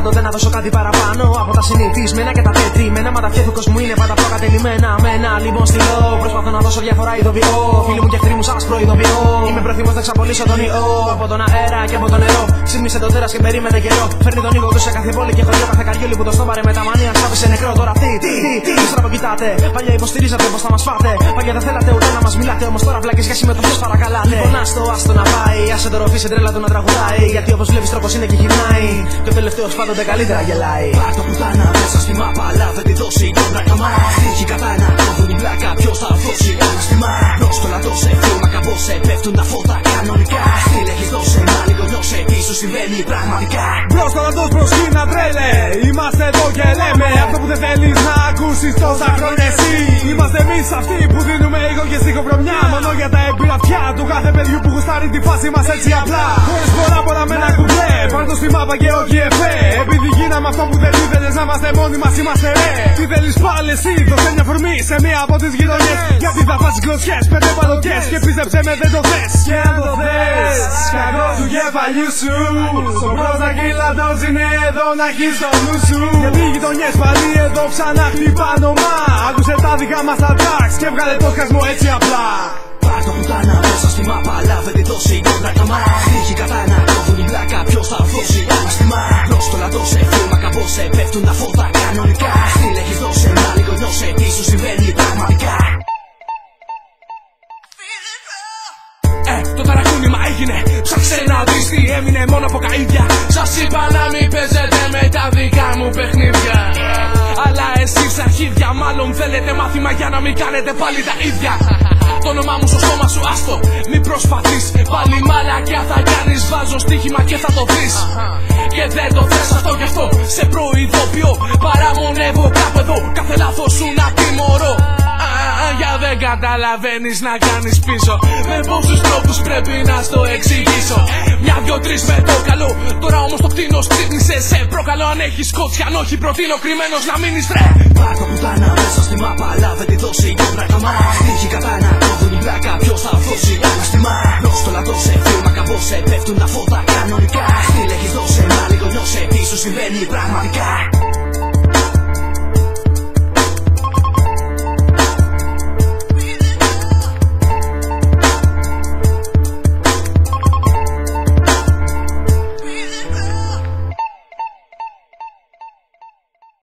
πάντοτε να δώσω κάτι παραπάνω από τα συνηθισμένα και τα τετριμένα. Μα τα φτιάχνει μου είναι πάντα προκατελημένα. Με ένα λοιπόν στυλό προσπαθώ να δώσω διαφορά ειδοποιώ. Φίλοι μου και εχθροί μου σας προειδοποιώ. Είμαι πρόθυμος να εξαπολύσω τον ιό από τον αέρα και από το νερό. Ξύπνησε το τέρας και περίμενε καιρό. Φέρνει τον ύγο του σε κάθε πόλη και χωριό. Κάθε καριόλι που το στόμπαρε με τα μανία σάπησε νεκρό. Τώρα αυτή τι στραβοκοιτάτε. Παλιά υποστηρίζατε πως θα μας φάτε. Παλιά δεν θέλατε ούτε να μας μιλάτε. Όμως τώρα βλάκες για συμμετοχές παρακαλάτε. Λοιπόν άστο να πάει. Άσε το ροφή σε τρέλα του να τραγουδάει. Γιατί όπως βλέπεις τρόπος είναι και γυρνάει. Και ο τελευταίος πάντοτε καλύτερα γελάει. Πάρ' το πουτάνα μέσα στη μάπα. Αλλά δεν τη δώσει κόντρα καμά. Έχει κατάνα, κόβουν την πλάκα. Ποιος θα δώσει ένα στιμά. Μπροστά δώσε, φίλμα καμπόσε. Πέφτουν τα φώτα κανονικά. Στυλ έχεις δώσε, μα λίγο νιώσε. Τι σου συμβαίνει πραγματικά. Μπροστά να δώσει προσκύνα τρέλε. Είμαστε εδώ και λέμε αυτό που δεν θέλεις να ακούσεις τόσα χρόνια εσύ. Είμαστε εμείς αυτοί που δίνουμε ήχο και στιχοβρωμιά. Μόνο για τα έμπειρα αυτιά του κάθε παιδιού που γουστάρει τη φάση μας έτσι απλά. Χωρίς πολλά με ένα κουμπλέ. Πάρ' το στη μάπα και όχι εφέ. Επειδή γίναμε αυτό που δεν ήθελες να είμαστε μόνοι μας, είμαστε ρε. Τι θέλεις πάλι εσύ, δώσε μια φορμή σε μία από τις γειτονιές. Γιατί θα φάσεις κλωτσιές, πέντε παλωτιές. Και πίστεψε με δεν το θες. Και αν το θες, κακό του κεφαλιού σου. Στο προστακύλατος είναι εδώ να έχεις το νου σου. Γιατί οι γειτονιές πάλι εδώ ξανά χτυπάνε ομά. Άκουσε τα δικά μας τα tracks και βγάλε το σκασμό έτσι απλά. Πάρ' το πουτάνα μέσα στη μάπα. Αλλά δεν τη δώσει κόντρα καμά. Έχει κατάνα, κόβουν την πλάκα. Ποιος θα δώσει ένα στιμά. Μπροστά δώσε, φίλμα καμπόσε. Πέφτουν τα φώτα κανονικά. Στυλ έχεις δώσε, μα λίγο νιώσε. Τι σου συμβαίνει πραγματικά. Το ταρακούνημα έγινε. Ψάξε να δεις τι έμεινε μόνο από καΐδια. Σας είπα να μην παίζετε με τα δικά μου παιχνίδια. Αλλά εσείς αρχίδια μάλλον θέλετε μάθημα για να μην κάνετε πάλι τα ίδια. Το όνομά μου στο στόμα σου άστο. Μην προσπαθείς πάλι μαλακιά θα κάνεις. Βάζω στοίχημα και θα το δεις. Και δεν το θες αυτό γι' αυτό σε προειδοποιώ. Παραμονεύω κάπου εδώ. Κάθε λάθος σου να τιμωρώ. Για δεν καταλαβαίνεις να κάνεις πίσω. Με πόσους τρόπους πρέπει να στο εξηγήσω. Μια, δυο, τρεις με το καλό. Τώρα όμως το κτίνος ξύπνησε. Σε προκαλώ αν έχεις κότσια. Αν όχι προτείνω κρυμμένος να μείνεις ρε. Πάρ' το πουτάνα μέσα στη μάπα. Αλλά δεν τη δώσει κόντρα καμά. Έχει κατάνα, κόβουν την πλάκα. Ποιος θα δώσει ένα στιμά. Μπροστά δώσε, φίλμα καμπόσε. Πέφτουν τα φώτα κανονικά. Στυλ έχεις δώσε, μα λίγο νιώσε. Τι σου συμβαίνει πραγματικά.